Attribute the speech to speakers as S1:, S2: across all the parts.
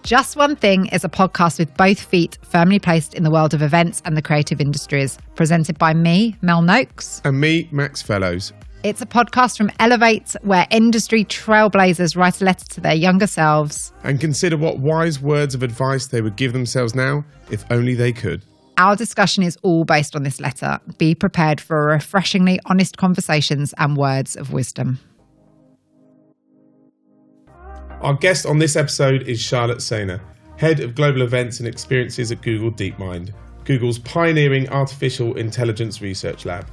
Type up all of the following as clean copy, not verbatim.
S1: Just One Thing is a podcast with both feet firmly placed in the world of events and the creative industries, presented by me, Mel Noakes.
S2: And me, Max Fellows.
S1: It's a podcast from Elevate, where industry trailblazers write a letter to their younger selves.
S2: And consider what wise words of advice they would give themselves now, if only they could.
S1: Our discussion is all based on this letter. Be prepared for refreshingly honest conversations and words of wisdom.
S2: Our guest on this episode is Charlotte Saynor, Head of Global Events and Experiences at Google DeepMind, Google's pioneering artificial intelligence research lab.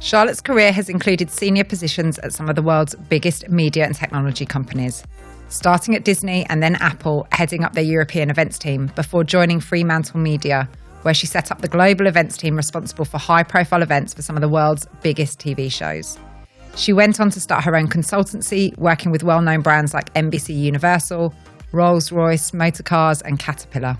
S1: Charlotte's career has included senior positions at some of the world's biggest media and technology companies, starting at Disney and then Apple, heading up their European events team before joining FremantleMedia, where she set up the global events team responsible for high-profile events for some of the world's biggest TV shows. She went on to start her own consultancy, working with well-known brands like NBC Universal, Royce Motor Cars and Caterpillar.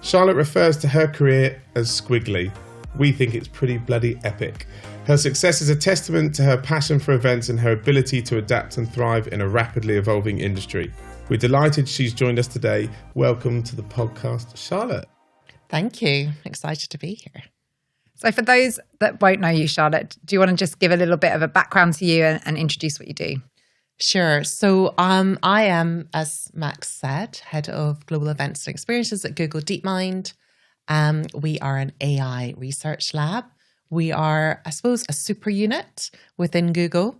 S2: Charlotte refers to her career as squiggly. We think it's pretty bloody epic. Her success is a testament to her passion for events and her ability to adapt and thrive in a rapidly evolving industry. We're delighted she's joined us today. Welcome to the podcast, Charlotte.
S3: Thank you. Excited to be here.
S1: So for those that won't know you, Charlotte, do you want to just give a little bit of a background to you and introduce what you do?
S3: Sure. So I am, as Max said, Head of Global Events and Experiences at Google DeepMind. We are an AI research lab. We are, I suppose, a super unit within Google,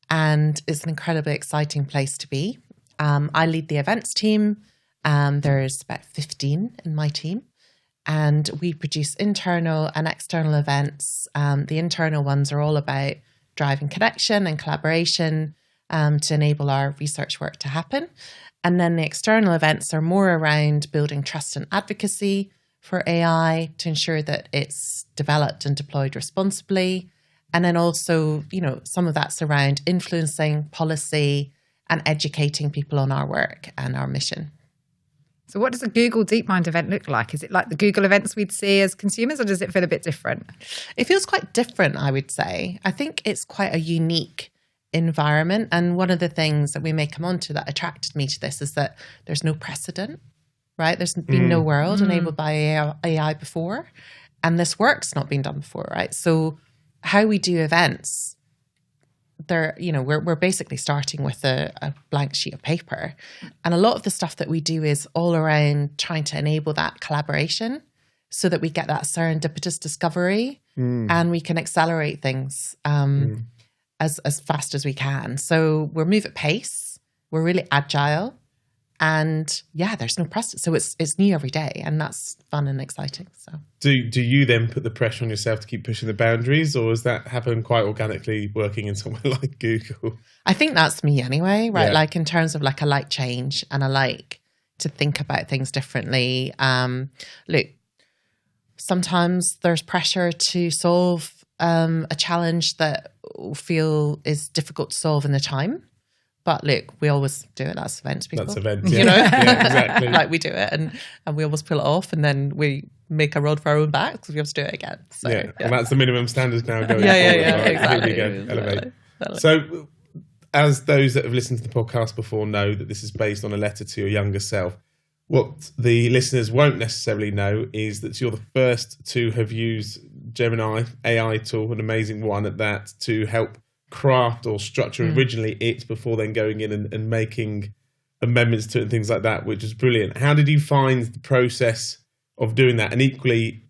S3: and it's an incredibly exciting place to be. I lead the events team. There's about 15 in my team. And we produce internal and external events. The internal ones are all about driving connection and collaboration to enable our research work to happen. And then the external events are more around building trust and advocacy for AI to ensure that it's developed and deployed responsibly. And then also, some of that's around influencing policy and educating people on our work and our mission.
S1: So what does a Google DeepMind event look like? Is it like the Google events we'd see as consumers, or does it feel a bit different?
S3: It feels quite different, I would say. I think it's quite a unique environment. And one of the things that we may come on to that attracted me to this is that there's no precedent, right? There's been no world enabled by AI before. And this work's not been done before, right? So how we do events, we're basically starting with a blank sheet of paper. And a lot of the stuff that we do is all around trying to enable that collaboration so that we get that serendipitous discovery and we can accelerate things as fast as we can. So we're move at pace. We're really agile. And yeah, there's no precedent. So it's new every day, and that's fun and exciting. So
S2: Do you then put the pressure on yourself to keep pushing the boundaries, or does that happen quite organically working in somewhere like Google?
S3: I think that's me anyway, right?
S2: Yeah.
S3: Like in terms of like I like change and I like to think about things differently. Look, sometimes there's pressure to solve a challenge that we feel is difficult to solve in the time. But look, we always do it. That's events people.
S2: That's events, yeah. Yeah, exactly.
S3: Like we do it and we always pull it off, and then we make a rod for our own back because we have to do it again. So,
S2: yeah, and that's the minimum standards now going
S3: Yeah,
S2: forward. Right?
S3: exactly.
S2: Here we go, elevate.
S3: Exactly.
S2: So as those that have listened to the podcast before know that this is based on a letter to your younger self, what the listeners won't necessarily know is that you're the first to have used Gemini AI tool, an amazing one at that, to help craft or structure originally it before then going in and making amendments to it and things like that, which is brilliant. How did you find the process of doing that? And equally,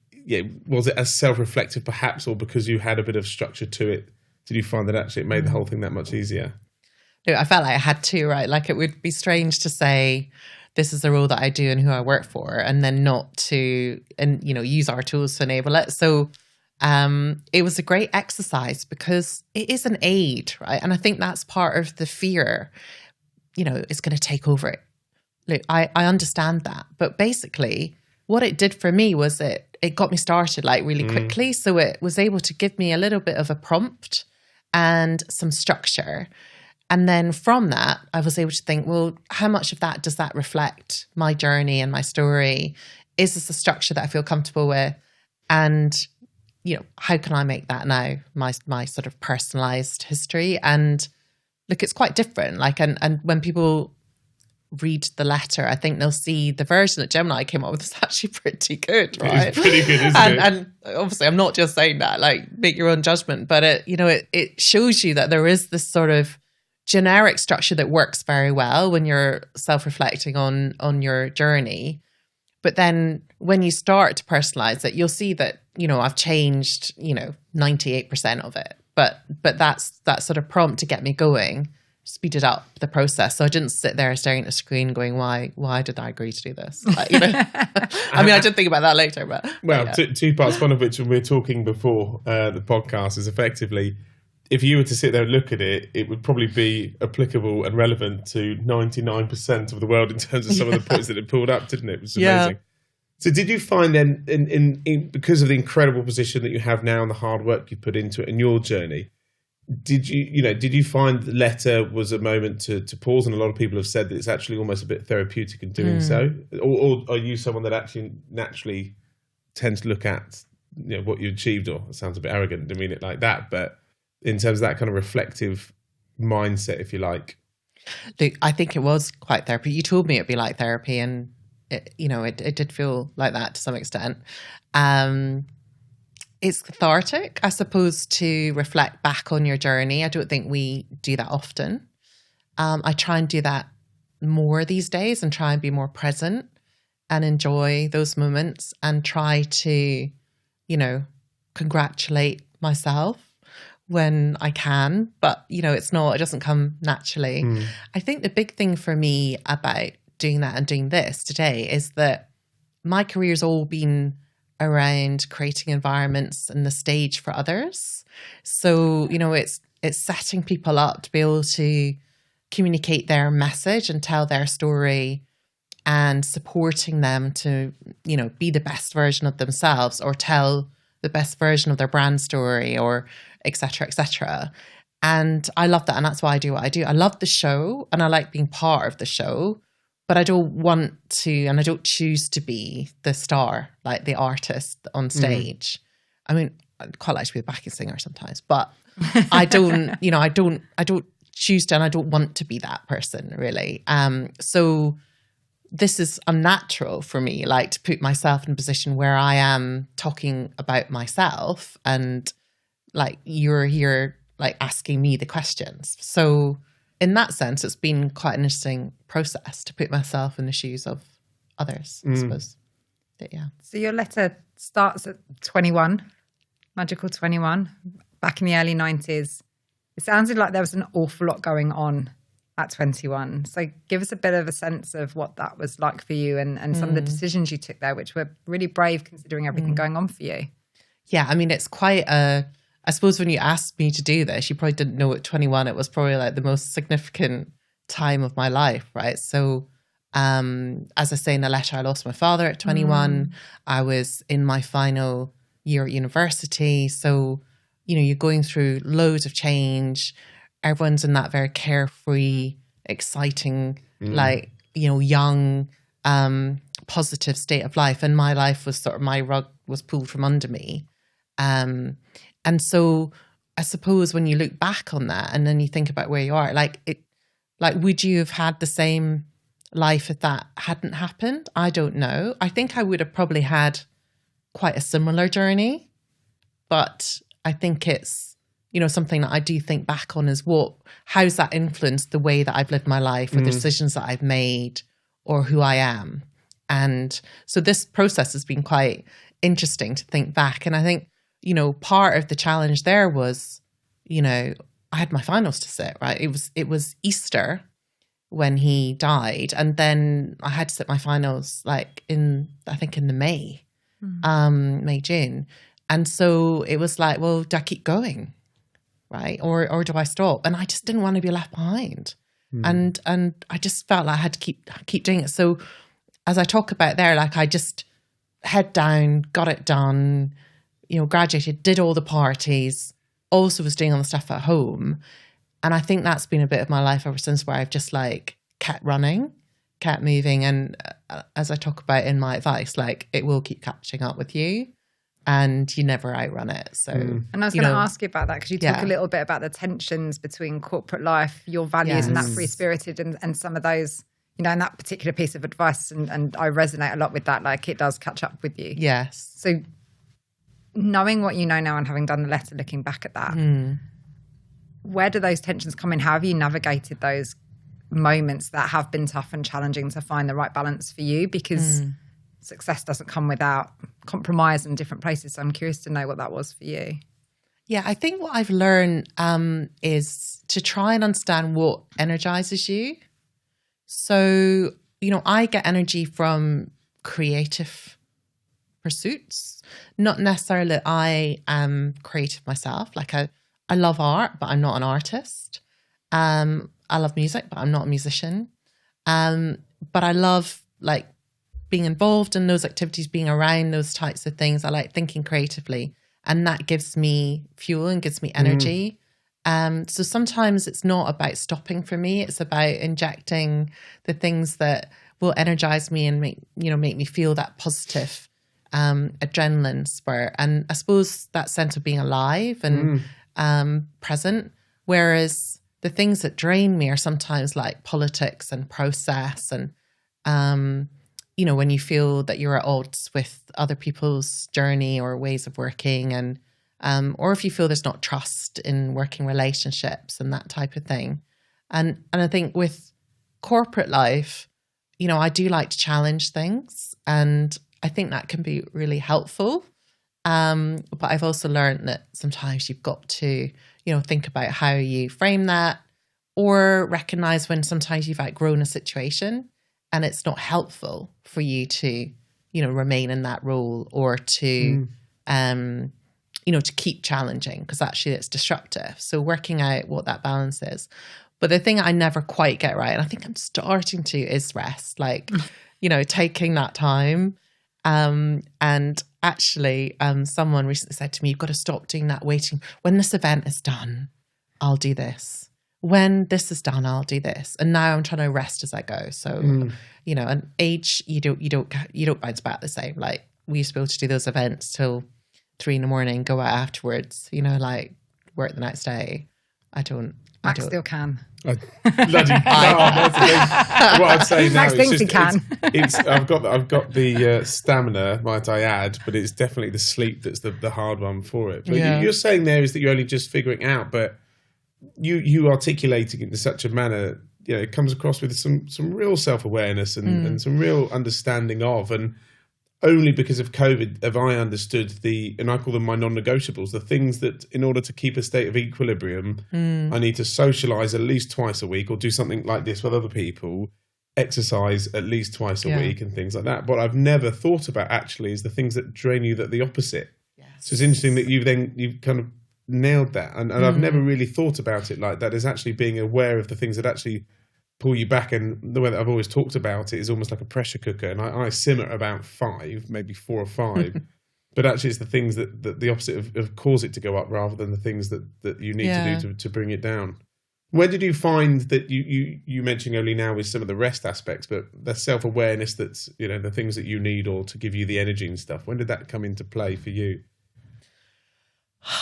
S2: was it as self-reflective perhaps, or because you had a bit of structure to it, did you find that actually it made the whole thing that much easier?
S3: No, I felt like I had to, right? Like it would be strange to say this is the role that I do and who I work for, and then not to, and use our tools to enable it. So it was a great exercise because it is an aid, right? And I think that's part of the fear, it's going to take over it. Look, I understand that. But basically what it did for me was it got me started like really quickly. So it was able to give me a little bit of a prompt and some structure. And then from that, I was able to think, well, how much of that does that reflect my journey and my story? Is this a structure that I feel comfortable with? And how can I make that now my sort of personalized history? And look, it's quite different. Like, and when people read the letter, I think they'll see the version that Gemini came up with is actually pretty good, right?
S2: It's pretty good, isn't it?
S3: And obviously, I'm not just saying that, like, make your own judgment, but it shows you that there is this sort of generic structure that works very well when you're self-reflecting on your journey. But then when you start to personalize it, you'll see that, I've changed, 98% of it. But that's that sort of prompt to get me going, speeded up the process. So I didn't sit there staring at the screen going, why did I agree to do this? Like, I mean, I did think about that later, but.
S2: Well,
S3: yeah.
S2: two parts, one of which, when we were talking before the podcast, is effectively, if you were to sit there and look at it, it would probably be applicable and relevant to 99% of the world in terms of some of the points that it pulled up, didn't it? It was amazing. So did you find then, in because of the incredible position that you have now and the hard work you put into it in your journey, did you find the letter was a moment to pause? And a lot of people have said that it's actually almost a bit therapeutic in doing so. Or are you someone that actually naturally tends to look at what you achieved? Or it sounds a bit arrogant to mean it like that, but in terms of that kind of reflective mindset, if you like.
S3: Look, I think it was quite therapy. You told me it'd be like therapy, and it did feel like that to some extent. It's cathartic, I suppose, to reflect back on your journey. I don't think we do that often. I try and do that more these days and try and be more present and enjoy those moments and try to, congratulate myself when I can. But, it doesn't come naturally. I think the big thing for me about doing that and doing this today is that my career's all been around creating environments and the stage for others. So, it's setting people up to be able to communicate their message and tell their story and supporting them to, be the best version of themselves or tell the best version of their brand story or et cetera, et cetera. And I love that. And that's why I do what I do. I love the show and I like being part of the show. But I don't want to, and I don't choose to be the star, like the artist on stage. I mean, I'd quite like to be a backing singer sometimes, but I don't, I don't choose to, and I don't want to be that person really. So this is unnatural for me, like to put myself in a position where I am talking about myself and like you're here, like asking me the questions. So in that sense, it's been quite an interesting process to put myself in the shoes of others, I suppose. But yeah.
S1: So your letter starts at 21, magical 21, back in the early 90s. It sounded like there was an awful lot going on at 21. So give us a bit of a sense of what that was like for you and some of the decisions you took there, which were really brave considering everything going on for you.
S3: Yeah, I mean, it's quite I suppose when you asked me to do this, you probably didn't know at 21, it was probably like the most significant time of my life, right? So as I say in the letter, I lost my father at 21. I was in my final year at university. So, you're going through loads of change. Everyone's in that very carefree, exciting, like, young, positive state of life. And my life was sort of, my rug was pulled from under me. And so I suppose when you look back on that and then you think about where you are, would you have had the same life if that hadn't happened? I don't know. I think I would have probably had quite a similar journey, but I think it's, something that I do think back on is how's that influenced the way that I've lived my life or the decisions that I've made or who I am. And so this process has been quite interesting to think back. And I think, part of the challenge there was, I had my finals to sit, right? It was Easter when he died. And then I had to sit my finals in the May, June. And so it was like, well, do I keep going? Right. Or do I stop? And I just didn't want to be left behind. And I just felt like I had to keep doing it. So as I talk about there, I just head down, got it done, graduated, did all the parties, also was doing all the stuff at home. And I think that's been a bit of my life ever since, where I've just kept running, kept moving. And as I talk about in my advice, it will keep catching up with you and you never outrun it. So,
S1: And I was going to ask you about that, because you talk a little bit about the tensions between corporate life, your values and that free-spirited and some of those, you know, and that particular piece of advice, and I resonate a lot with that, like it does catch up with you.
S3: Yes.
S1: So knowing what you know now and having done the letter, looking back at that, where do those tensions come in? How have you navigated those moments that have been tough and challenging to find the right balance for you? Because success doesn't come without compromise in different places. So I'm curious to know what that was for you.
S3: Yeah, I think what I've learned is to try and understand what energizes you. So, you know, I get energy from creative pursuits, not necessarily that I am creative myself. Like I love art, but I'm not an artist. I love music, but I'm not a musician. But I love like being involved in those activities, being around those types of things. I like thinking creatively, and that gives me fuel and gives me energy. So sometimes it's not about stopping for me. It's about injecting the things that will energize me and make me feel that positive adrenaline spur. And I suppose that sense of being alive and present. Whereas the things that drain me are sometimes like politics and process and, you know, when you feel that you're at odds with other people's journey or ways of working, and or if you feel there's not trust in working relationships and that type of thing. And I think with corporate life, you know, I do like to challenge things, and I think that can be really helpful. But I've also learned that sometimes you've got to, you know, think about how you frame that, or recognize when sometimes you've outgrown a situation and it's not helpful for you to, you know, remain in that role, or to, you know, to keep challenging, because actually it's destructive. So working out what that balance is. But the thing I never quite get right, and I think I'm starting to, is rest. Like, you know, taking that time. And actually, someone recently said to me, you've got to stop doing that waiting. When this event is done, I'll do this. When this is done, I'll do this. And now I'm trying to rest as I go. So, you know, and age, you don't bounce back the same. Like we used to be able to do those events till 3 a.m, go out afterwards, you know, like work the next day.
S1: Max still can.
S2: Bloody what I'd say now
S1: Max
S2: is
S1: thinks
S2: just,
S1: he can.
S2: I've got the stamina, might I add, but it's definitely the sleep that's the hard one for it. But you're saying there is that you're only just figuring out, but you articulating it in such a manner, you know, it comes across with some real self-awareness and some real understanding of, and only because of COVID have I understood and I call them my non-negotiables, the things that in order to keep a state of equilibrium, I need to socialise at least twice a week, or do something like this with other people, exercise at least twice a week and things like that. What I've never thought about actually is the things that drain you, that the opposite. Yes. So it's interesting that you've kind of nailed that. And I've never really thought about it like that, as actually being aware of the things that actually pull you back. And the way that I've always talked about it is almost like a pressure cooker, and I simmer about 5, maybe 4 or 5 but actually it's the things that the opposite of cause it to go up, rather than the things that you need to do to bring it down. Where did you find that you mentioning only now with some of the rest aspects, but the self-awareness, that's, you know, the things that you need or to give you the energy and stuff, when did that come into play for you?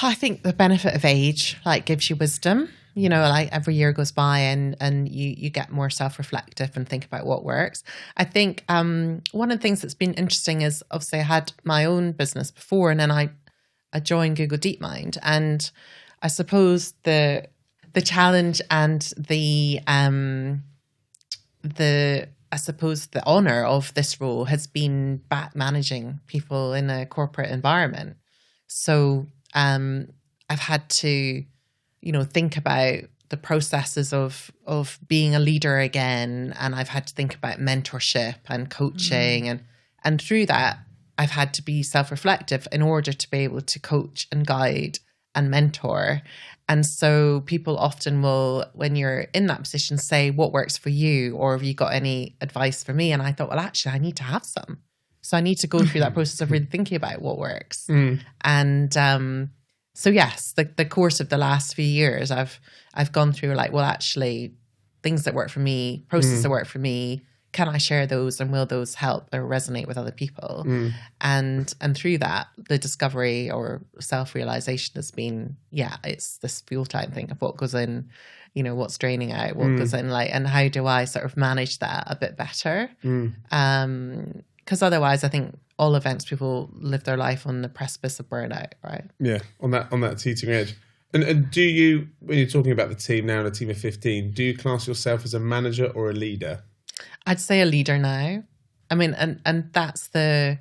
S3: I think the benefit of age, like, gives you wisdom. You know, like every year goes by and you get more self-reflective and think about what works. I think one of the things that's been interesting is, obviously I had my own business before, and then I joined Google DeepMind, and I suppose the challenge and the honor of this role has been back managing people in a corporate environment. So I've had to, you know, think about the processes of being a leader again. And I've had to think about mentorship and coaching. And through that, I've had to be self-reflective in order to be able to coach and guide and mentor. And so people often will, when you're in that position, say, what works for you? Or have you got any advice for me? And I thought, well, actually, I need to have some. So I need to go through that process of really thinking about what works. And so yes, the course of the last few years, I've gone through like, well, actually, things that work for me, processes that work for me, can I share those, and will those help or resonate with other people? And through that, the discovery or self-realization has been, it's this fuel time thing of what goes in, what's draining out, what goes in, like, and how do I sort of manage that a bit better? Because otherwise, I think all events people live their life on the precipice of burnout, right?
S2: Yeah, on that teetering edge. And do you, when you're talking about the team now, and a team of 15, do you class yourself as a manager or a leader?
S3: I'd say a leader now. I mean, and that's the,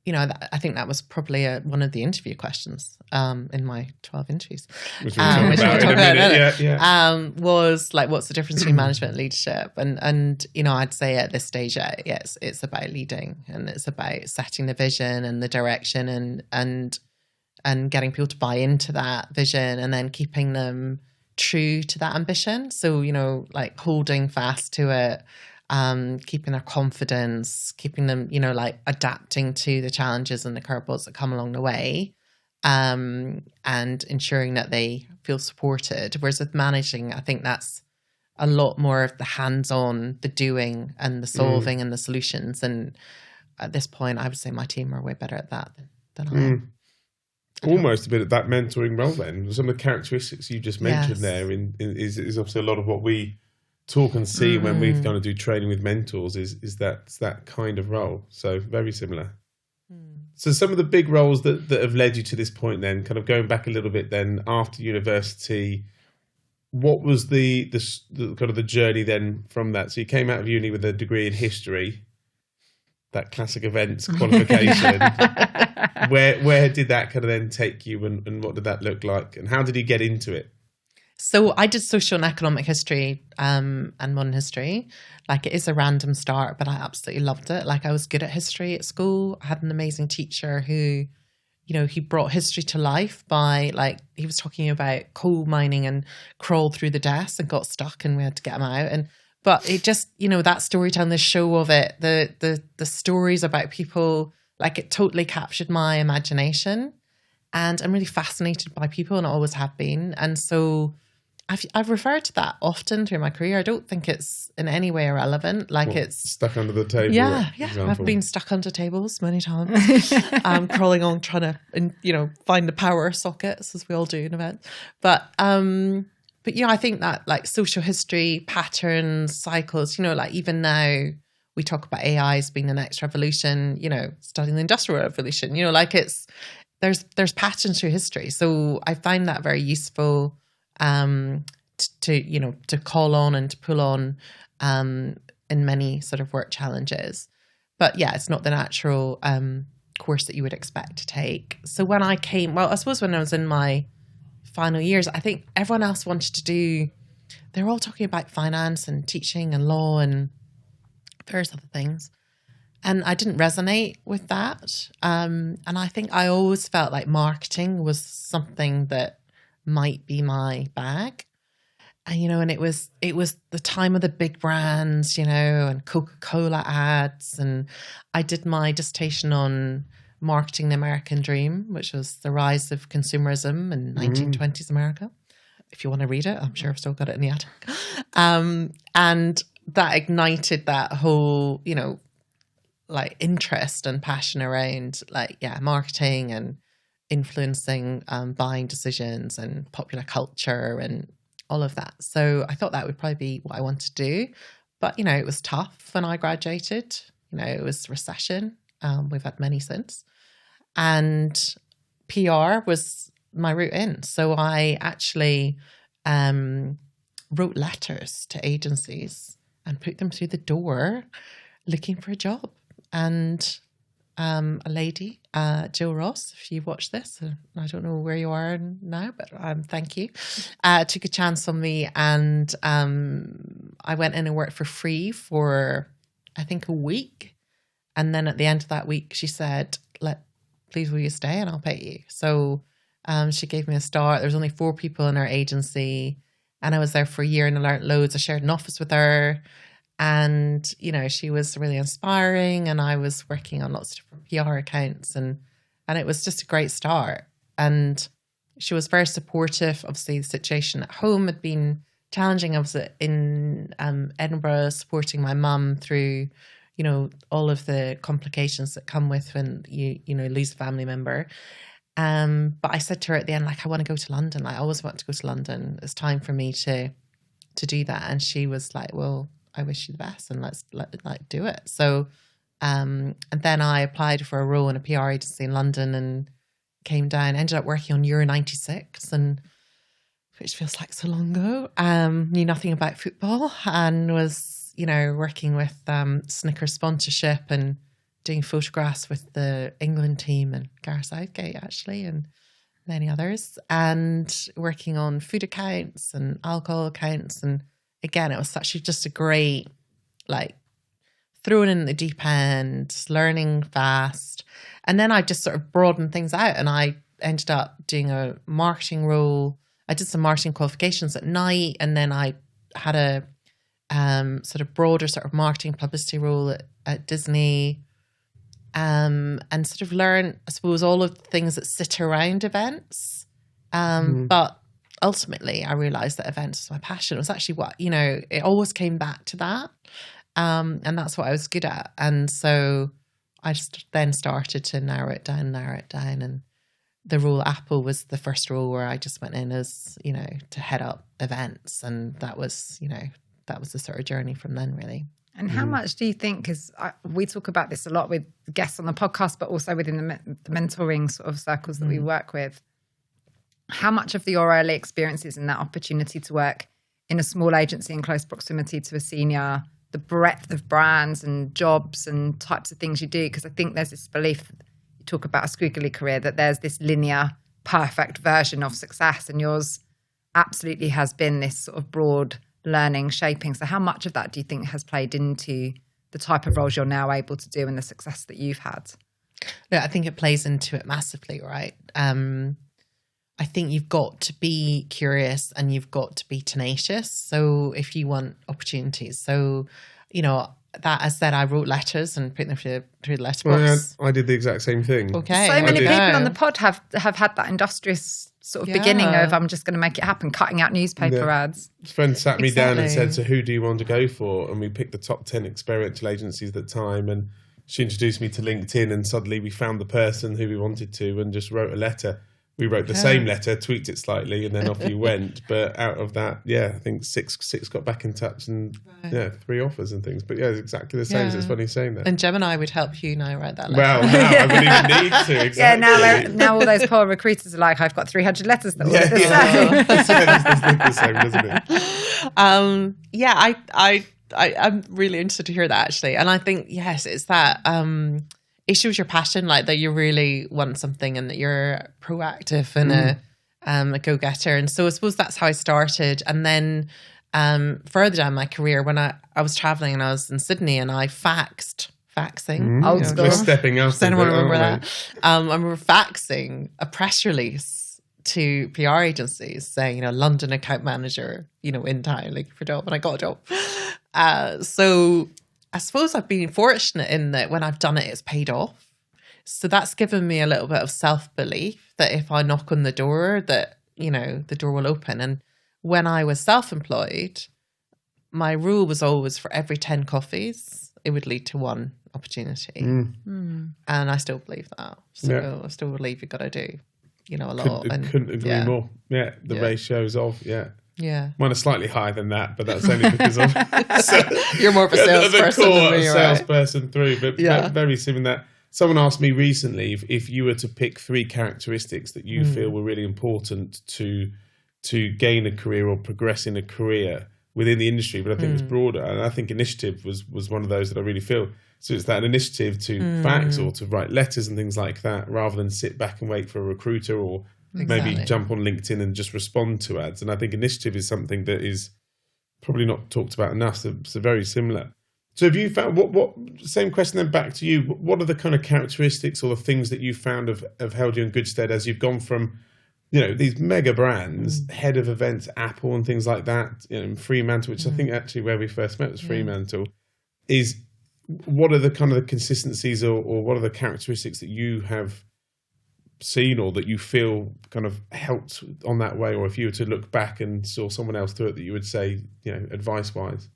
S3: I think that was probably one of the interview questions in my 12 interviews.
S2: Which we'll talk about in a minute. Yeah.
S3: Was like, what's the difference between management and leadership? And I'd say at this stage, yes, it's about leading, and it's about setting the vision and the direction, and getting people to buy into that vision, and then keeping them true to that ambition. So, like holding fast to it, keeping their confidence, keeping them, like adapting to the challenges and the curveballs that come along the way, and ensuring that they feel supported. Whereas with managing, I think that's a lot more of the hands-on, the doing and the solving and the solutions. And at this point, I would say my team are way better at that than I am.
S2: Almost a bit of that mentoring role then. Some of the characteristics you just mentioned there is obviously a lot of what we talk and see when we've gone to do training with mentors is that kind of role. So very similar. So some of the big roles that have led you to this point then, kind of going back a little bit then after university, what was the kind of the journey then from that? So you came out of uni with a degree in history, that classic events qualification. Where did that kind of then take you, and what did that look like, and how did you get into it?
S3: So I did social and economic history and modern history. Like, it is a random start, but I absolutely loved it. Like, I was good at history at school. I had an amazing teacher who, he brought history to life by, like, he was talking about coal mining and crawled through the desk and got stuck and we had to get him out. But it just, that storytelling, the show of it, the stories about people, like, it totally captured my imagination. And I'm really fascinated by people, and I always have been. And so I've referred to that often through my career. I don't think it's in any way irrelevant. Like, it's
S2: stuck under the table.
S3: Yeah. I've been stuck under tables many times, crawling on, trying to, find the power sockets, as we all do in events. But I think that, like, social history, patterns, cycles, like, even now we talk about AI as being the next revolution, studying the Industrial Revolution, like, there's patterns through history. So I find that very useful to call on and to pull on in many sort of work challenges. But yeah, it's not the natural course that you would expect to take. So when I suppose when I was in my final years, I think everyone else wanted to do, they're all talking about finance and teaching and law and various other things. And I didn't resonate with that. And I think I always felt like marketing was something that might be my bag. And, and it was the time of the big brands, and Coca-Cola ads. And I did my dissertation on marketing the American dream, which was the rise of consumerism in 1920s America. If you want to read it, I'm sure I've still got it in the attic. And that ignited that whole, like, interest and passion around, like, marketing and influencing buying decisions and popular culture and all of that. So I thought that would probably be what I wanted to do. But, it was tough when I graduated. It was recession. We've had many since. And PR was my route in. So I actually wrote letters to agencies and put them through the door looking for a job. And a lady, Jill Ross, if you watch this, I don't know where you are now, but thank you, took a chance on me. And I went in and worked for free for, I think, a week. And then at the end of that week, she said, please will you stay and I'll pay you. So she gave me a start. There was only 4 people in our agency, and I was there for a year and I learned loads. I shared an office with her. And, she was really inspiring, and I was working on lots of different PR accounts, and it was just a great start. And she was very supportive. Obviously, the situation at home had been challenging. I was in Edinburgh supporting my mum through, all of the complications that come with when you lose a family member. But I said to her at the end, like, I want to go to London. I always want to go to London. It's time for me to to do that. And she was like, well, I wish you the best and let's do it. So, and then I applied for a role in a PR agency in London and came down, ended up working on Euro 96, and which feels like so long ago. Knew nothing about football and was, working with Snickers sponsorship and doing photographs with the England team and Gareth Southgate actually, and many others, and working on food accounts and alcohol accounts. And again, it was actually just a great, thrown in the deep end, learning fast. And then I just sort of broadened things out, and I ended up doing a marketing role. I did some marketing qualifications at night, and then I had a sort of broader sort of marketing publicity role at Disney, and sort of learn, I suppose, all of the things that sit around events. But ultimately, I realized that events was my passion. It was actually what, it always came back to that. And that's what I was good at. And so I just then started to narrow it down. And the role at Apple was the first role where I just went in as, to head up events. And that was the sort of journey from then, really.
S1: And how much do you think, because we talk about this a lot with guests on the podcast, but also within the mentoring sort of circles that we work with, how much of your early experiences and that opportunity to work in a small agency in close proximity to a senior, the breadth of brands and jobs and types of things you do? Because I think there's this belief, you talk about a squiggly career, that there's this linear, perfect version of success, and yours absolutely has been this sort of broad learning, shaping. So how much of that do you think has played into the type of roles you're now able to do and the success that you've had?
S3: Yeah, I think it plays into it massively, right? I think you've got to be curious and you've got to be tenacious. So if you want opportunities, so, that, as said, I wrote letters and put them through the letterbox.
S2: I did the exact same thing.
S3: Okay.
S1: So many people on the pod have had that industrious sort of beginning of, I'm just going to make it happen, cutting out newspaper ads.
S2: A friend sat me down and said, so who do you want to go for? And we picked the top 10 experiential agencies at the time, and she introduced me to LinkedIn, and suddenly we found the person who we wanted to and just wrote a letter. We wrote the same letter, tweaked it slightly, and then off you went. But out of that, I think six got back in touch, and 3 offers and things. But it's exactly the same. So it's funny saying that.
S3: And Gemini would help you now write that letter.
S2: Well, now I wouldn't even need to. Exactly.
S1: Now all those poor recruiters are like, I've got 300 letters that all are the
S2: same. It does look the same, doesn't it?
S3: I'm really interested to hear that, actually. And I think, yes, it's that it shows your passion, like that you really want something and that you're proactive and a go-getter. And so I suppose that's how I started. And then further down my career, when I was traveling and I was in Sydney, and I faxing.
S1: Old school.
S2: We're stepping up.
S3: Does anyone remember that? I remember faxing a press release to PR agencies saying, London account manager, in town, looking for a job, and I got a job. So I suppose I've been fortunate in that when I've done it, it's paid off. So that's given me a little bit of self-belief that if I knock on the door, that, the door will open. And when I was self-employed, my rule was always for every 10 coffees, it would lead to 1 opportunity. And I still believe that. So I still believe you've got to do, a lot.
S2: Couldn't agree more. Yeah, the ratios of,
S3: Yeah.
S2: Mine are slightly higher than that, but that's only because of
S3: you're more of a salesperson than me,
S2: salesperson through, but very similar. Someone asked me recently if you were to pick 3 characteristics that you feel were really important to gain a career or progress in a career within the industry, but I think it's broader. And I think initiative was one of those that I really feel. So it's that initiative to fax or to write letters and things like that, rather than sit back and wait for a recruiter or maybe jump on LinkedIn and just respond to ads. And I think initiative is something that is probably not talked about enough. So very similar. So have you found, what same question then back to you, what are the kind of characteristics or the things that you found have held you in good stead as you've gone from, these mega brands, head of events, Apple and things like that, Fremantle, which I think actually where we first met was Fremantle, is what are the kind of the consistencies or what are the characteristics that you have seen or that you feel kind of helped on that way, or if you were to look back and saw someone else do it, that you would say, advice wise?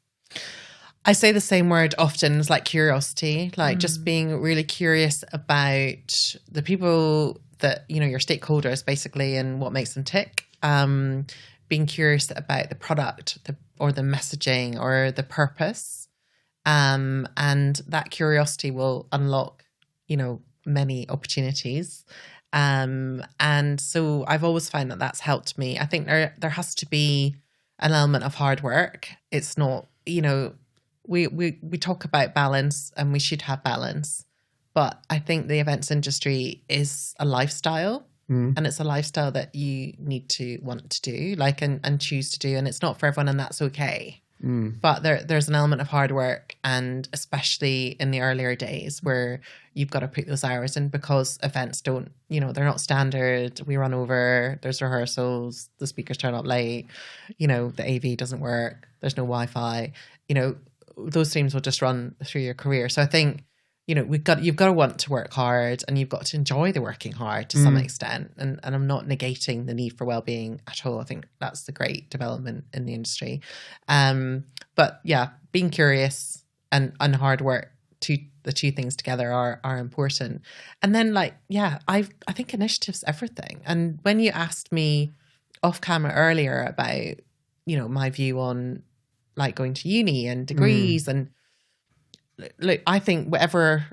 S3: I say the same word often, it's like curiosity, like just being really curious about the people that, your stakeholders basically, and what makes them tick. Being curious about the product, the or the messaging or the purpose. And that curiosity will unlock, many opportunities. And so I've always found that that's helped me. I think there has to be an element of hard work. It's not, we talk about balance, and we should have balance. But I think the events industry is a lifestyle, and it's a lifestyle that you need to want to do, and choose to do. And it's not for everyone, and that's okay. But there's an element of hard work, and especially in the earlier days where you've got to put those hours in, because events don't, they're not standard. We run over, there's rehearsals, the speakers turn up late, the AV doesn't work, there's no Wi-Fi, those things will just run through your career. So I think, you've got to want to work hard, and you've got to enjoy the working hard to some extent. And I'm not negating the need for well-being at all. I think that's the great development in the industry. But yeah, being curious and hard work, the two things together are important. And then I think initiative's everything. And when you asked me off camera earlier about, my view on going to uni and degrees, and look, I think whatever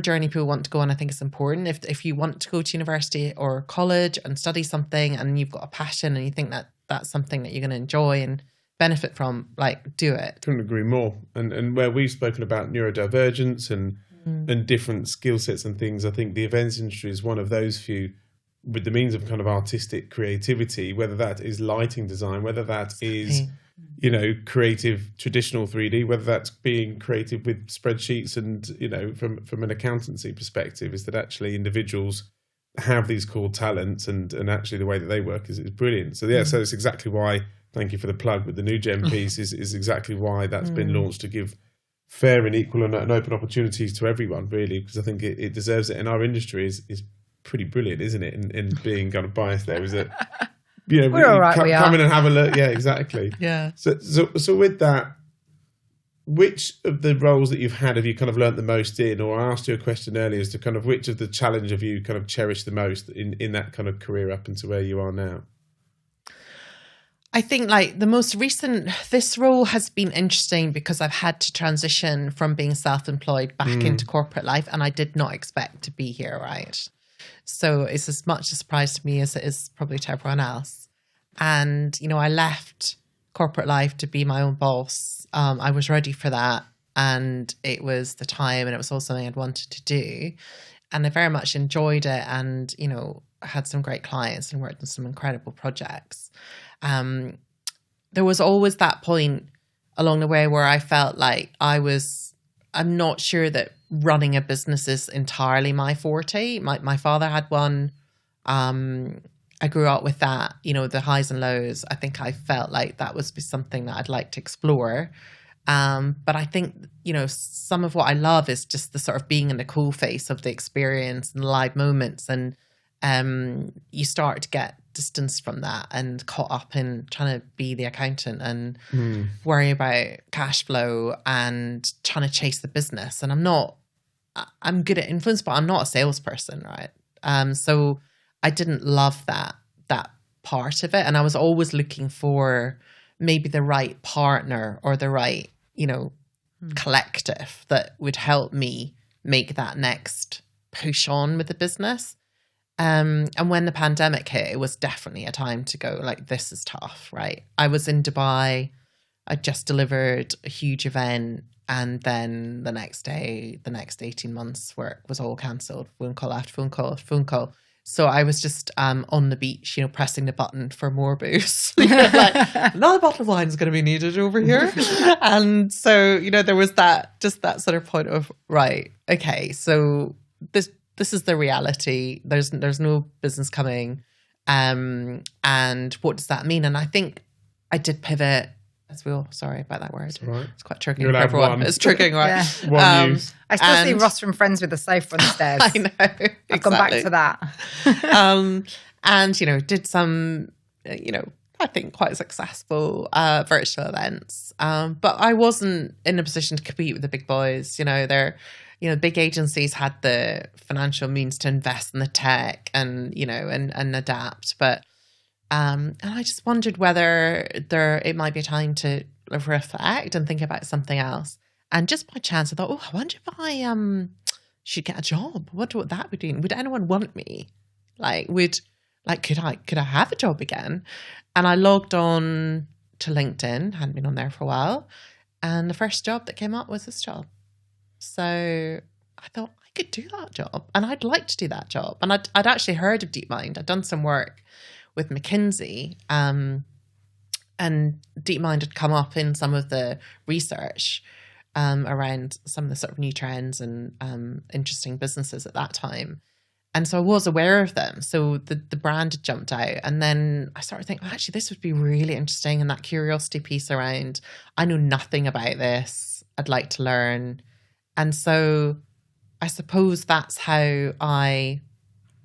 S3: journey people want to go on, I think it's important. If you want to go to university or college and study something, and you've got a passion and you think that that's something that you're going to enjoy and benefit from, do it.
S2: Couldn't agree more. And where we've spoken about neurodivergence and different skill sets and things, I think the events industry is one of those few with the means of kind of artistic creativity, whether that is lighting design, whether that is creative traditional 3D, whether that's being creative with spreadsheets and, from an accountancy perspective, is that actually individuals have these core talents, and actually the way that they work is brilliant. So yeah, so it's exactly why, thank you for the plug with the new Gem piece, is exactly why that's been launched, to give fair and equal and open opportunities to everyone, really, because I think it deserves it. And our industry is pretty brilliant, isn't it? In being kind of biased there, is it?
S1: We're all right.
S2: Come in and have a look. Yeah, exactly.
S3: Yeah.
S2: So with that, which of the roles that you've had have you kind of learnt the most in? Or I asked you a question earlier as to kind of which of the challenge have you kind of cherished the most in that kind of career up into where you are now?
S3: I think the most recent, this role has been interesting because I've had to transition from being self-employed back into corporate life, and I did not expect to be here, right? So it's as much a surprise to me as it is probably to everyone else. And, I left corporate life to be my own boss. I was ready for that, and it was the time, and it was also something I'd wanted to do. And I very much enjoyed it, and, had some great clients and worked on some incredible projects. There was always that point along the way where I felt like I'm not sure that running a business is entirely my forte. My father had one. I grew up with that, the highs and lows. I think I felt like that was something that I'd like to explore. But I think, some of what I love is just the sort of being in the cool face of the experience and the live moments. And you start to get distance from that and caught up in trying to be the accountant and worry about cash flow and trying to chase the business. And I'm good at influence, but I'm not a salesperson, right? So I didn't love that part of it. And I was always looking for maybe the right partner or the right, collective that would help me make that next push on with the business. And when the pandemic hit, it was definitely a time to go, this is tough, right? I was in Dubai. I just delivered a huge event. And then the next day, the next 18 months work was all cancelled. Phone call after phone call after phone call. So I was just on the beach, pressing the button for more booze. Another bottle of wine is going to be needed over here. And so, there was that sort of point of, right, okay, so this is the reality. There's no business coming. And what does that mean? And I think I did pivot. Sorry about that word.
S2: Right.
S3: It's quite triggering for everyone. One. It's triggering, right?
S1: Yeah.
S2: One use.
S1: I still see Ross from Friends with the sofa on the stairs.
S3: I know. Exactly.
S1: I've gone back to that.
S3: And, did some, I think quite successful virtual events. But I wasn't in a position to compete with the big boys. Big agencies had the financial means to invest in the tech and, and adapt. But And I just wondered whether it might be a time to reflect and think about something else. And just by chance, I thought, I wonder if I should get a job. What would that be doing? Would anyone want me? Could I have a job again? And I logged on to LinkedIn, hadn't been on there for a while. And the first job that came up was this job. So I thought I could do that job, and I'd like to do that job. And I'd actually heard of DeepMind. I'd done some work with McKinsey, and DeepMind had come up in some of the research around some of the sort of new trends and interesting businesses at that time. And so I was aware of them. So the brand had jumped out. And then I started thinking, actually, this would be really interesting. And that curiosity piece around, I know nothing about this. I'd like to learn. And so I suppose that's how I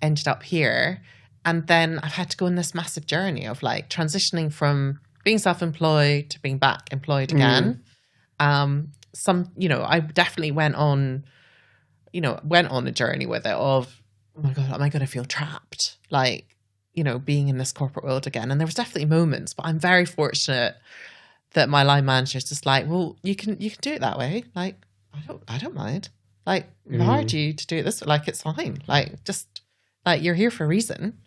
S3: ended up here. And then I've had to go on this massive journey of like transitioning from being self-employed to being back employed again. I definitely went on a journey with it of, oh my God, am I going to feel trapped? Being in this corporate world again. And there was definitely moments, but I'm very fortunate that my line manager is just like, well, you can do it that way. Like, I don't mind. Like, I hired you to do it this way. Like, it's fine. Like, just like, you're here for a reason.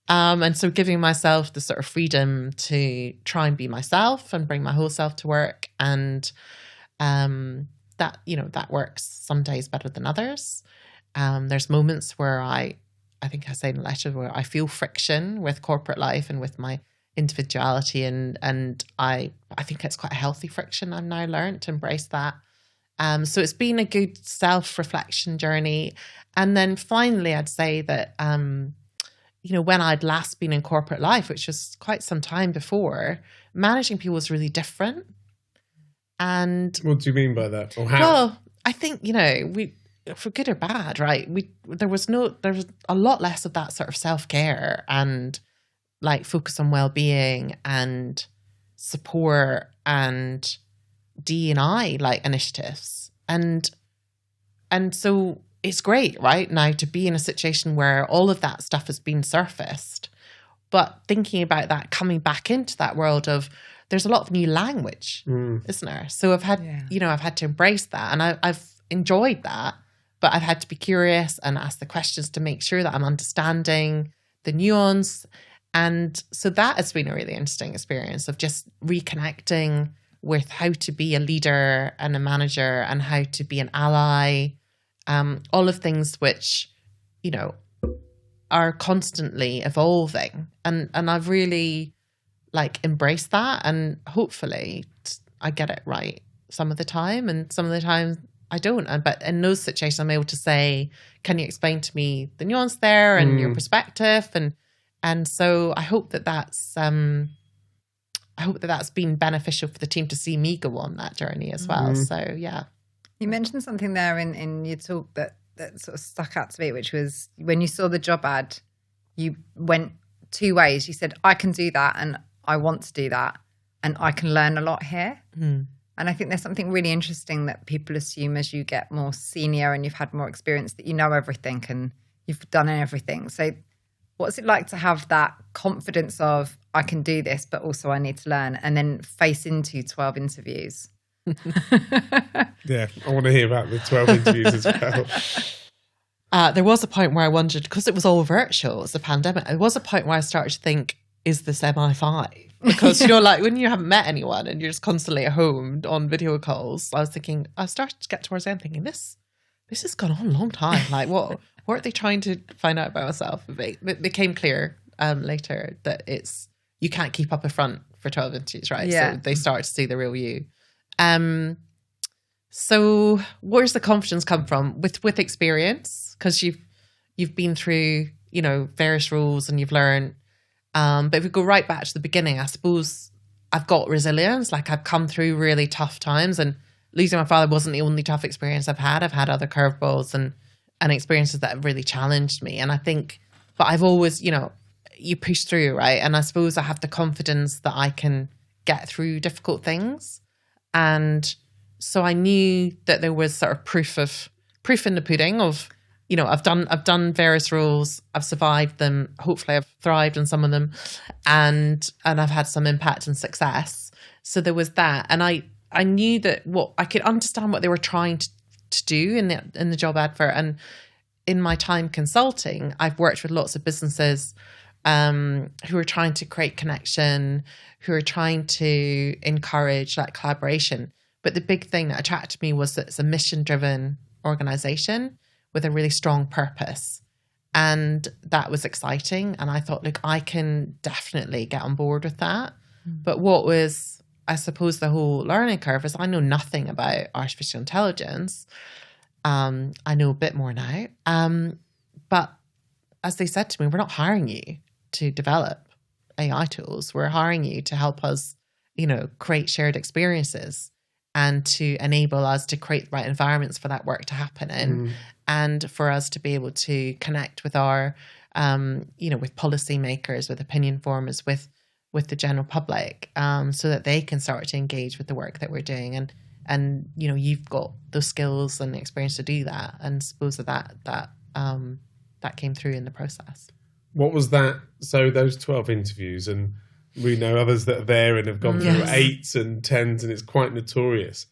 S3: And so giving myself the sort of freedom to try and be myself and bring my whole self to work. And that works some days better than others. There's moments where I think I say in the letter, where I feel friction with corporate life and with my individuality. And I think it's quite a healthy friction. I've now learned to embrace that. So it's been a good self-reflection journey. And then finally, I'd say that, when I'd last been in corporate life, which was quite some time before, managing people was really different. And
S2: what do you mean by that? Or how?
S3: Well, I think, we, for good or bad, right? There was a lot less of that sort of self-care and like focus on well-being and support and D&I like initiatives. And so it's great right now to be in a situation where all of that stuff has been surfaced, but thinking about that coming back into that world of, there's a lot of new language, isn't there? So I've had, I've had to embrace that, and I've enjoyed that, but I've had to be curious and ask the questions to make sure that I'm understanding the nuance. And so that has been a really interesting experience of just reconnecting with how to be a leader and a manager and how to be an ally, all of things which, are constantly evolving. And I've really embraced that, and hopefully I get it right some of the time, and some of the time I don't. But in those situations, I'm able to say, can you explain to me the nuance there and your perspective? And so I hope that that's been beneficial for the team to see me go on that journey as well. So, yeah.
S1: You mentioned something there in your talk that sort of stuck out to me, which was when you saw the job ad, you went two ways. You said, I can do that and I want to do that and I can learn a lot here. And I think there's something really interesting that people assume as you get more senior and you've had more experience that you know everything and you've done everything. So what's it like to have that confidence of, I can do this, but also I need to learn, and then face into 12 interviews?
S2: Yeah, I want to hear about the 12 interviews as well.
S3: There was a point where I wondered, because it was all virtual, it was the pandemic, there was a point where I started to think, is this MI5? Because, when you haven't met anyone and you're just constantly at home on video calls, I started to get towards the end thinking, this has gone on a long time. Like, what are they trying to find out about myself? It became clear later that you can't keep up a front for 12 interviews, right?
S1: Yeah.
S3: So they start to see the real you. So where's the confidence come from? With experience, because you've been through, various roles and you've learned. But if we go right back to the beginning, I suppose I've got resilience. Like, I've come through really tough times, and losing my father wasn't the only tough experience I've had. I've had other curveballs and experiences that have really challenged me. And I think, but I've always, you push through, right? And I suppose I have the confidence that I can get through difficult things. And so I knew that there was sort of proof in the pudding of I've done various roles. I've survived them. Hopefully I've thrived in some of them, and I've had some impact and success. So there was that. And I knew that I could understand what they were trying to do in the job advert. And in my time consulting, I've worked with lots of businesses who are trying to create connection, who are trying to encourage that collaboration. But the big thing that attracted me was that it's a mission-driven organization with a really strong purpose. And that was exciting. And I thought, look, I can definitely get on board with that. But what was, I suppose, the whole learning curve is I know nothing about artificial intelligence. I know a bit more now. But as they said to me, we're not hiring you to develop AI tools. We're hiring you to help us, create shared experiences and to enable us to create the right environments for that work to happen in, and for us to be able to connect with our, with policymakers, with opinion formers, with the general public, so that they can start to engage with the work that we're doing. And you've got those skills and the experience to do that. And suppose that came through in the process.
S2: What was that? So those 12 interviews, and we know others that are there and have gone through 8s and 10s, and it's quite notorious.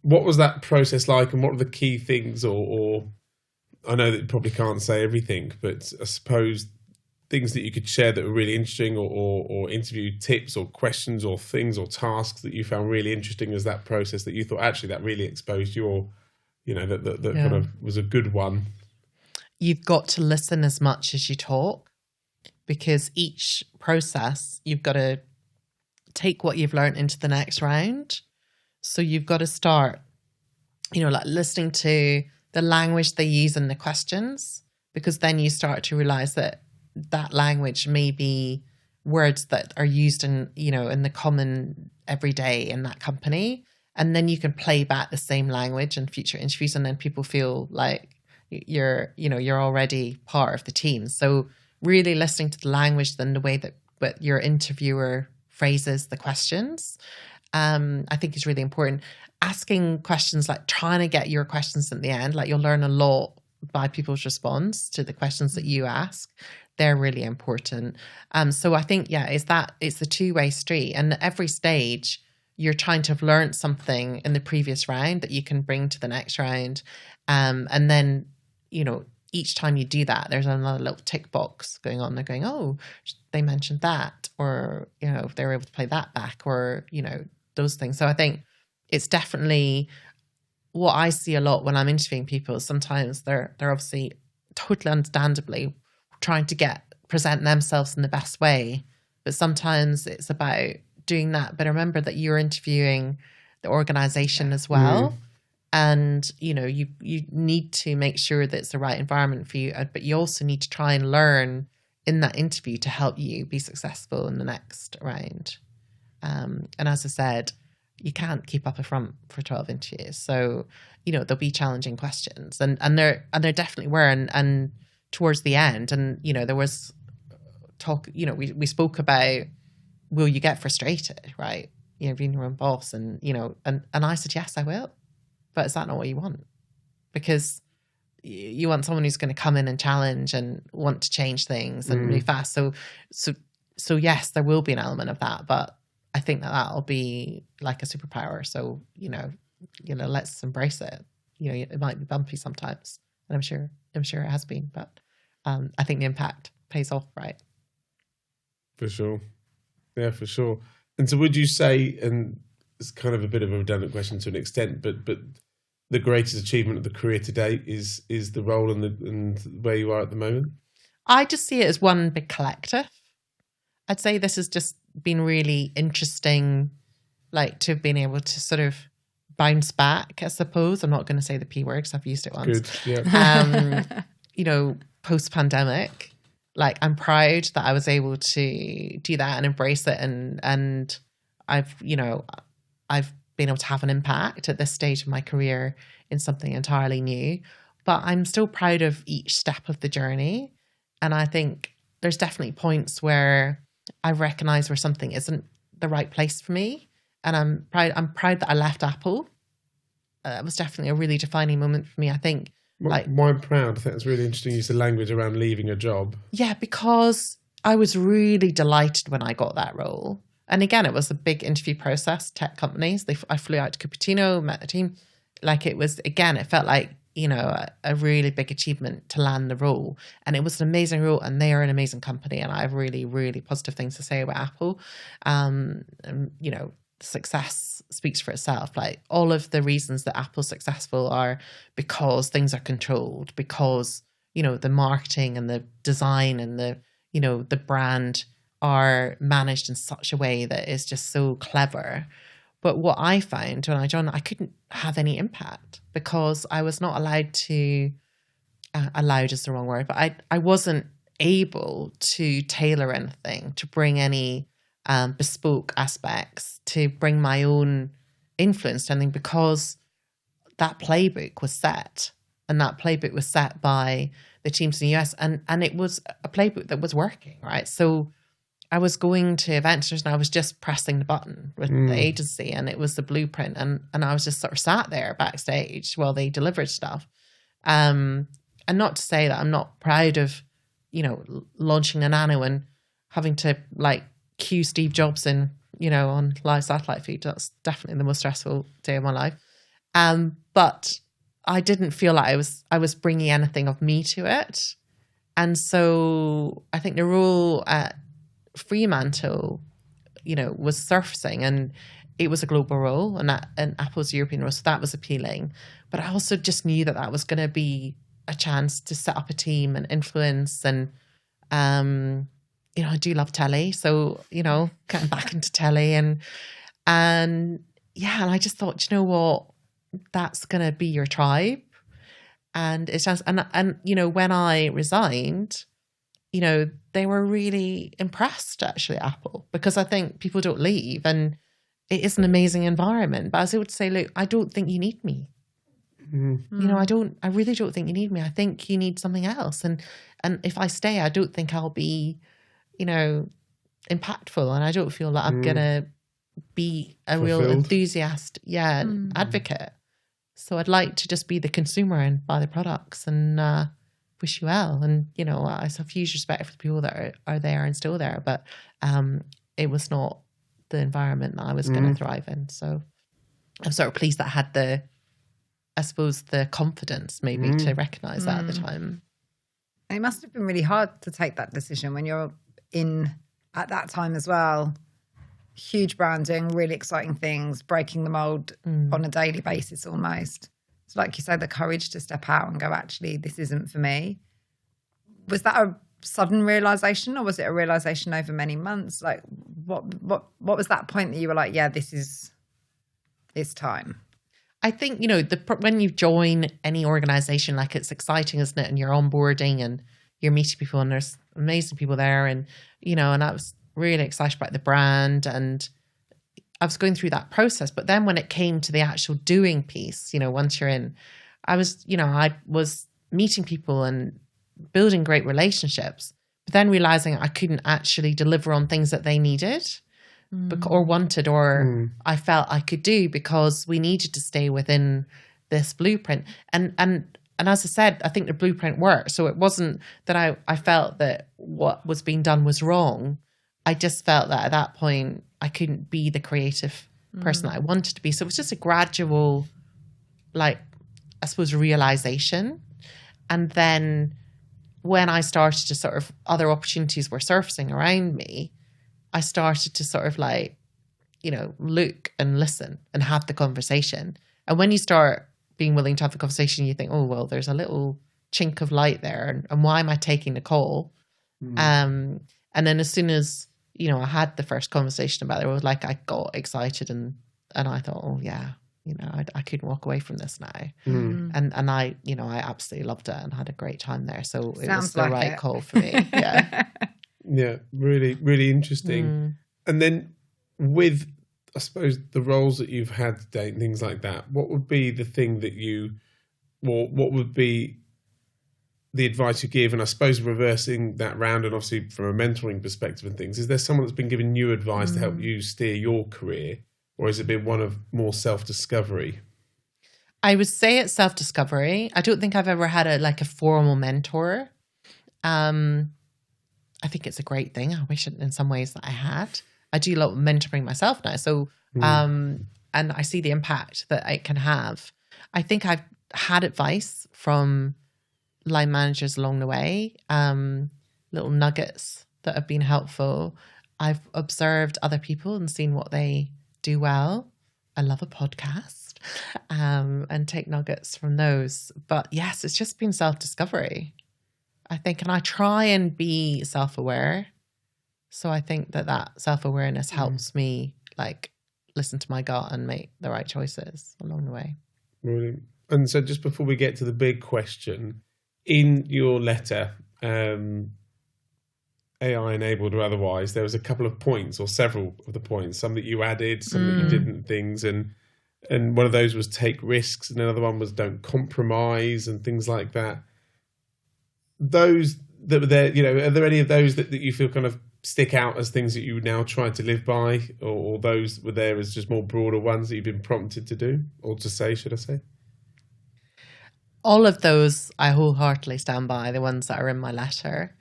S2: What was that process like, and what are the key things, or I know that you probably can't say everything, but I suppose things that you could share that were really interesting, or interview tips or questions or things or tasks that you found really interesting as that process that you thought actually that really exposed you, or that kind of was a good one.
S3: You've got to listen as much as you talk, because each process you've got to take what you've learned into the next round. So you've got to start, like listening to the language they use in the questions, because then you start to realize that language may be words that are used in the common everyday in that company. And then you can play back the same language in future interviews, and then people feel like you're already part of the team. So really listening to the language and the way that your interviewer phrases the questions, I think is really important. Asking questions, like trying to get your questions at the end, like you'll learn a lot by people's response to the questions that you ask. They're really important. So I think, it's a two-way street. And at every stage, you're trying to have learned something in the previous round that you can bring to the next round. And then, each time you do that, there's another little tick box going on. They're going, oh, they mentioned that, or, if they were able to play that back, or, those things. So I think it's definitely what I see a lot when I'm interviewing people. Sometimes they're obviously totally understandably trying to present themselves in the best way. But sometimes it's about doing that. But remember that you're interviewing the organization as well. And, you need to make sure that it's the right environment for you. But you also need to try and learn in that interview to help you be successful in the next round. And as I said, you can't keep up a front for 12 interviews. So, there'll be challenging questions. And there definitely were. And towards the end, and, there was talk, we spoke about, will you get frustrated, right? Being your own boss. And, and I said, yes, I will. But is that not what you want? Because you want someone who's going to come in and challenge and want to change things and move fast. So yes, there will be an element of that, but I think that'll be like a superpower. So, let's embrace it. It might be bumpy sometimes, and I'm sure it has been, but I think the impact pays off, right?
S2: For sure. Yeah, for sure. And so would you say, and it's kind of a bit of a redundant question to an extent, but the greatest achievement of the career to date is the role and where you are at the moment?
S3: I just see it as one big collective. I'd say this has just been really interesting, like to have been able to sort of bounce back, I suppose. I'm not going to say the P word because I've used it once.
S2: Good, yeah.
S3: Post-pandemic, like I'm proud that I was able to do that and embrace it. And I've been able to have an impact at this stage of my career in something entirely new, but I'm still proud of each step of the journey. And I think there's definitely points where I recognize where something isn't the right place for me. And I'm proud that I left Apple. It was definitely a really defining moment for me. I think
S2: Why proud? I think that's really interesting use of language around leaving a job.
S3: Yeah, because I was really delighted when I got that role. And again, it was a big interview process, tech companies. I flew out to Cupertino, met the team. Like it was, again, it felt like, a really big achievement to land the role. And it was an amazing role, and they are an amazing company. And I have really, really positive things to say about Apple. Success speaks for itself. Like all of the reasons that Apple's successful are because things are controlled, because, the marketing and the design and the brand are managed in such a way that is just so clever. But what I found when I joined, I couldn't have any impact because I was not allowed to, allowed is the wrong word, but I wasn't able to tailor anything, to bring any bespoke aspects, to bring my own influence to anything, because that playbook was set. And that playbook was set by the teams in the US. And it was a playbook that was working, right? So I was going to events and I was just pressing the button with the agency, and it was the blueprint. And I was just sort of sat there backstage while they delivered stuff. And not to say that I'm not proud of, launching a Nano and having to cue Steve Jobs in, on live satellite feed. That's definitely the most stressful day of my life. But I didn't feel like I was bringing anything of me to it. And so I think the role at Fremantle, was surfacing, and it was a global role, and Apple's European role, so that was appealing. But I also just knew that was going to be a chance to set up a team and influence, and I do love telly, so getting back into telly, and I just thought, what, that's going to be your tribe, and it's just and when I resigned, they were really impressed actually, Apple, because I think people don't leave, and it is an amazing environment. But as I would say, look, I don't think you need me. I really don't think you need me. I think you need something else. And if I stay, I don't think I'll be, impactful. And I don't feel that I'm going to be a real enthusiast, advocate. So I'd like to just be the consumer and buy the products and wish you well. And, I have huge respect for the people that are there and still there. But it was not the environment that I was going to thrive in. So I'm sort of pleased that I had the confidence maybe to recognize that at the time.
S1: It must have been really hard to take that decision when you're in at that time as well. Huge branding, really exciting things, breaking the mold on a daily basis almost. So like you say, the courage to step out and go, actually, this isn't for me. Was that a sudden realization, or was it a realization over many months? Like what was that point that you were like, yeah, it's time?
S3: I think, when you join any organization, like, it's exciting, isn't it? And you're onboarding and you're meeting people, and there's amazing people there. And, and I was really excited about the brand, and I was going through that process. But then when it came to the actual doing piece, once you're in, I was meeting people and building great relationships, but then realizing I couldn't actually deliver on things that they needed or wanted, or I felt I could do, because we needed to stay within this blueprint. And as I said, I think the blueprint worked. So it wasn't that I felt that what was being done was wrong. I just felt that at that point I couldn't be the creative person that I wanted to be. So it was just a gradual, realization. And then when I started to sort of, other opportunities were surfacing around me, I started to sort of look and listen and have the conversation. And when you start being willing to have the conversation, you think, oh, well, there's a little chink of light there. And why am I taking the call? And then as soon as, I had the first conversation about it, I was like, I got excited and I thought, oh yeah, I couldn't walk away from this now. And I, I absolutely loved it and had a great time there. So it was the right call for me. Yeah.
S2: Yeah, really, really interesting. And then with, I suppose, the roles that you've had to date and things like that, what would be the thing that what would be the advice you give? And I suppose reversing that round, and obviously from a mentoring perspective and things, is there someone that's been giving you advice to help you steer your career, or has it been one of more self-discovery?
S3: I would say it's self-discovery. I don't think I've ever had a formal mentor. I think it's a great thing. I wish in some ways that I had. I do a lot of mentoring myself now. So, and I see the impact that it can have. I think I've had advice from line managers along the way, little nuggets that have been helpful. I've observed other people and seen what they do well. I love a podcast and take nuggets from those. But yes, it's just been self-discovery, I think. And I try and be self-aware. So I think that self-awareness helps me listen to my gut and make the right choices along the way.
S2: Brilliant. And so just before we get to the big question, in your letter, AI enabled or otherwise, there was a couple of points, or several of the points, some that you added, some that you didn't, things, and one of those was take risks, and another one was don't compromise, and things like that. Those that were there, are there any of those that you feel kind of stick out as things that you now try to live by, or those were there as just more broader ones that you've been prompted to do, or to say, should I say?
S3: All of those I wholeheartedly stand by, the ones that are in my letter.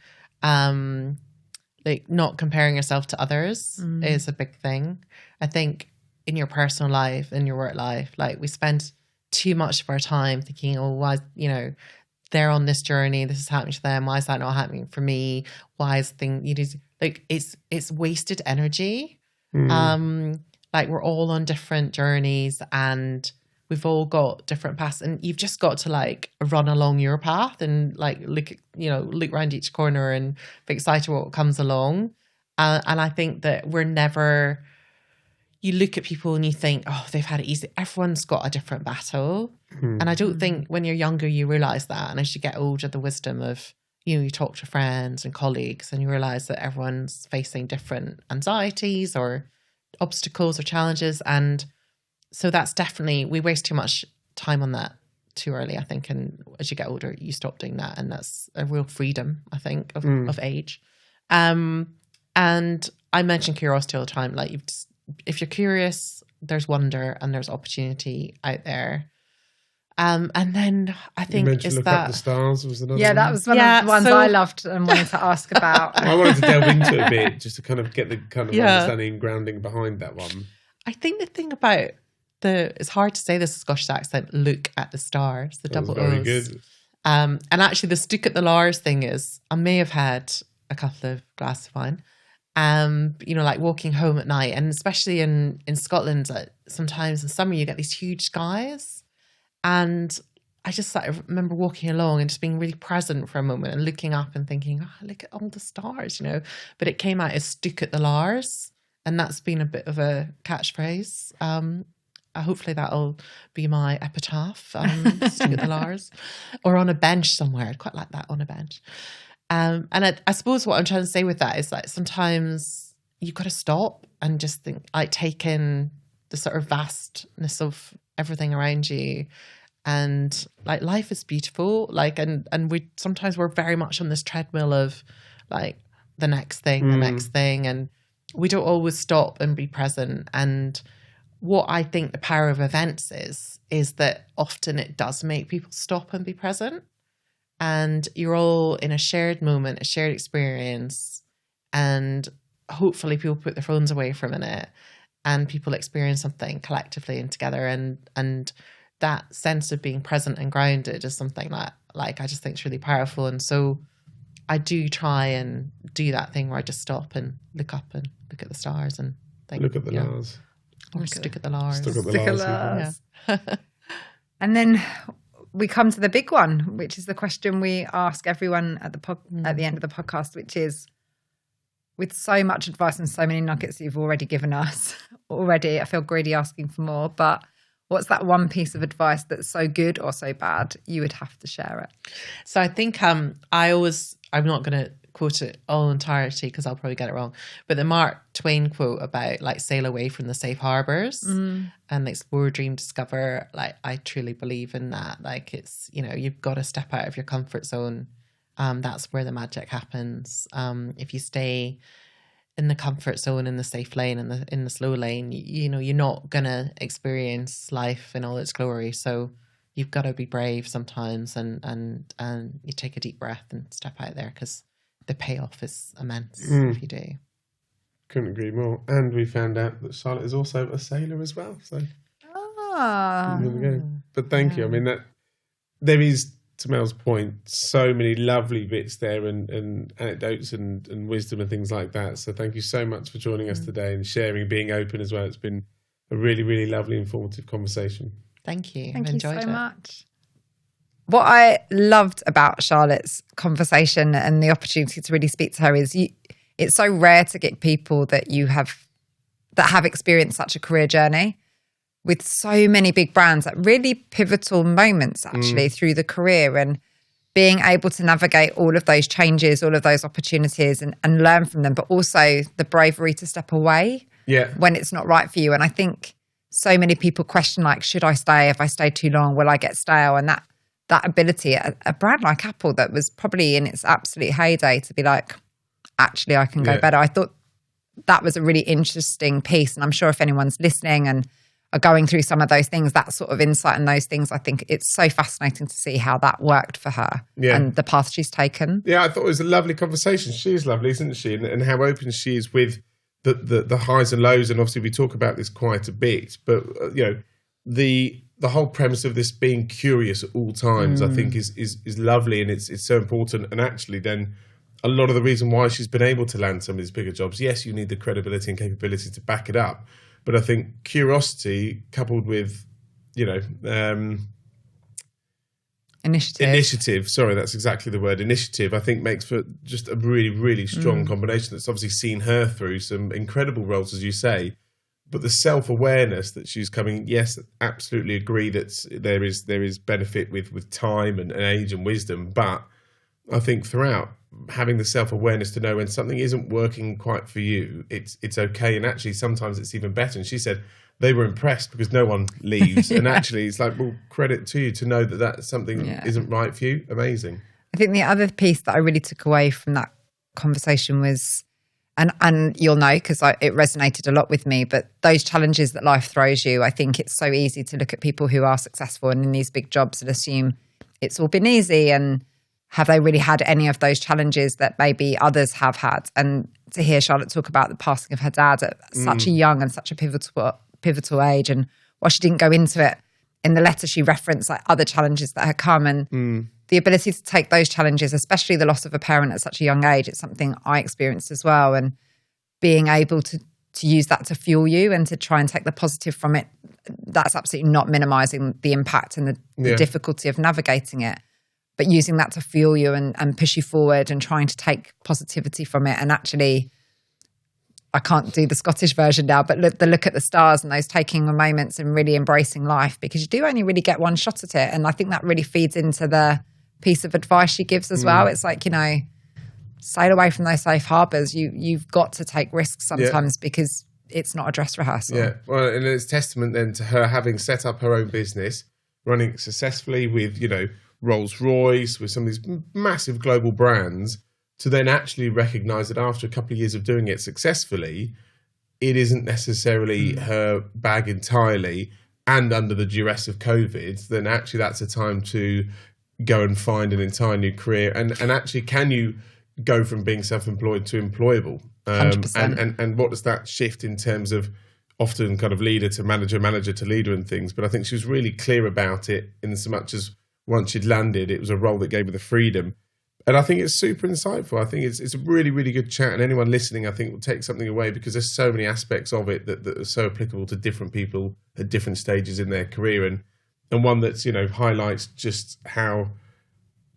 S3: Not comparing yourself to others is a big thing. I think in your personal life, in your work life, we spend too much of our time thinking, oh, why, they're on this journey, this is happening to them, why is that not happening for me? Why is it's wasted energy. We're all on different journeys and we've all got different paths, and you've just got to run along your path and look around each corner and be excited what comes along. And I think that you look at people and you think, oh, they've had it easy. Everyone's got a different battle. And I don't think when you're younger, you realize that. And as you get older, the wisdom of, you talk to friends and colleagues and you realize that everyone's facing different anxieties or obstacles or challenges. And so that's definitely, we waste too much time on that too early, I think. And as you get older, you stop doing that. And that's a real freedom, I think, of age. And I mention curiosity all the time. If you're curious, there's wonder and there's opportunity out there. And then I think
S2: look up the stars was another one.
S1: That was one of the ones I loved and wanted to ask about.
S2: I wanted to delve into it a bit just to kind of get the kind of understanding and grounding behind that one.
S3: I think the thing about it's hard to say this in Scottish accent, look at the stars, the double O's.
S2: Very good.
S3: And actually the stook at the Lars thing is, I may have had a couple of glasses of wine, walking home at night, and especially in Scotland, sometimes in summer you get these huge skies. And I just remember walking along and just being really present for a moment and looking up and thinking, oh, look at all the stars, But it came out as stook at the Lars. And that's been a bit of a catchphrase. Hopefully that'll be my epitaph, stook at the Lars. Or on a bench somewhere. I'd quite like that, on a bench. And I suppose what I'm trying to say with that is sometimes you've got to stop and just think, take in the sort of vastness of everything around you. And life is beautiful. And we're very much on this treadmill of the next thing. And we don't always stop and be present. And what I think the power of events is that often it does make people stop and be present. And you're all in a shared moment, a shared experience. And hopefully people put their phones away for a minute and people experience something collectively and together. And that sense of being present and grounded is something that I just think is really powerful. And so I do try and do that thing where I just stop and look up and look at the stars and think.
S2: Look at the Lars.
S3: Or stick at the Lars.
S2: Stick at the Lars.
S1: Yeah. And then we come to the big one, which is the question we ask everyone at the end of the podcast, which is, with so much advice and so many nuggets that you've already given us already, I feel greedy asking for more, but what's that one piece of advice that's so good or so bad you would have to share it?
S3: So I think I'm not going to quote it all entirety because I'll probably get it wrong, but the Mark Twain quote about sail away from the safe harbors and explore, dream, discover, I truly believe in that. It's, you've got to step out of your comfort zone. That's where the magic happens. If you stay in the comfort zone, in the safe lane, in the slow lane, you're not gonna experience life in all its glory. So you've got to be brave sometimes and you take a deep breath and step out there, because the payoff is immense if you do.
S2: Couldn't agree more. And we found out that Charlotte is also a sailor as well. So there we go. But thank you. I mean, that there is, to Mel's point, so many lovely bits there and anecdotes and wisdom and things like that. So thank you so much for joining us today and sharing, being open as well. It's been a really, really lovely, informative conversation.
S3: Thank you.
S1: Thank
S3: I've
S1: you
S3: enjoyed
S1: so
S3: it.
S1: much. What I loved about Charlotte's conversation and the opportunity to really speak to her is it's so rare to get people that have experienced such a career journey with so many big brands at really pivotal moments actually through the career, and being able to navigate all of those changes, all of those opportunities and learn from them, but also the bravery to step away when it's not right for you. And I think so many people question, like, should I stay? If I stay too long, will I get stale? And that ability, a brand like Apple that was probably in its absolute heyday, to be like, actually, I can go better. I thought that was a really interesting piece. And I'm sure if anyone's listening and are going through some of those things, that sort of insight and those things, I think it's so fascinating to see how that worked for her and the path she's taken. Yeah,
S2: I thought it was a lovely conversation. She is lovely, isn't she? And how open she is with the highs and lows. And obviously we talk about this quite a bit, but the whole premise of this being curious at all times, I think is lovely, and it's so important. And actually then a lot of the reason why she's been able to land some of these bigger jobs, yes, you need the credibility and capability to back it up. But I think curiosity coupled with, initiative. Sorry, that's exactly the word. Initiative, I think, makes for just a really, really strong combination that's obviously seen her through some incredible roles, as you say. But the self-awareness that she's coming, yes, absolutely agree that there is benefit with time and age and wisdom. But I think throughout, having the self-awareness to know when something isn't working quite for you, it's okay. And actually, sometimes it's even better. And she said they were impressed because no one leaves. And actually, it's like, well, credit to you to know that something isn't right for you. Amazing.
S1: I think the other piece that I really took away from that conversation was, and you'll know because it resonated a lot with me, but those challenges that life throws you, I think it's so easy to look at people who are successful and in these big jobs and assume it's all been easy, and have they really had any of those challenges that maybe others have had? And to hear Charlotte talk about the passing of her dad at such a young and such a pivotal age, and while she didn't go into it in the letter, she referenced like other challenges that had come, and the ability to take those challenges, especially the loss of a parent at such a young age, it's something I experienced as well. And being able to use that to fuel you and to try and take the positive from it, that's absolutely not minimizing the impact and the difficulty of navigating it, but using that to fuel you and push you forward and trying to take positivity from it. And actually, I can't do the Scottish version now, but look at the stars and those taking the moments and really embracing life, because you do only really get one shot at it. And I think that really feeds into the piece of advice she gives as well. It's like, sail away from those safe harbours. You've got to take risks sometimes because it's not a dress rehearsal.
S2: Yeah, well, and it's testament then to her having set up her own business, running successfully with, Rolls-Royce, with some of these massive global brands, to then actually recognise that after a couple of years of doing it successfully, it isn't necessarily her bag entirely, and under the duress of COVID, then actually that's a time to go and find an entire new career. And actually, can you go from being self-employed to employable?
S1: 100%.
S2: And what does that shift in terms of often kind of leader to manager, manager to leader and things? But I think she was really clear about it in so much as once she'd landed, it was a role that gave her the freedom. And I think it's super insightful. I think it's a really, really good chat. And anyone listening, I think, will take something away, because there's so many aspects of it that are so applicable to different people at different stages in their career. And one that's, highlights just how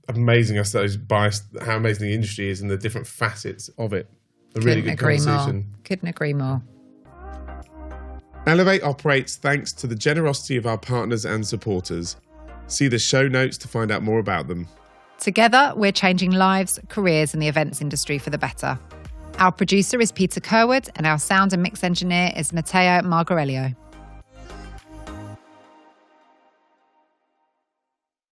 S2: amazing, I suppose, how amazing the industry is and the different facets of it. A really good conversation.
S1: Couldn't agree more.
S2: Elevate operates thanks to the generosity of our partners and supporters. See the show notes to find out more about them.
S1: Together, we're changing lives, careers and the events industry for the better. Our producer is Peter Kerwood and our sound and mix engineer is Matteo Margarelio.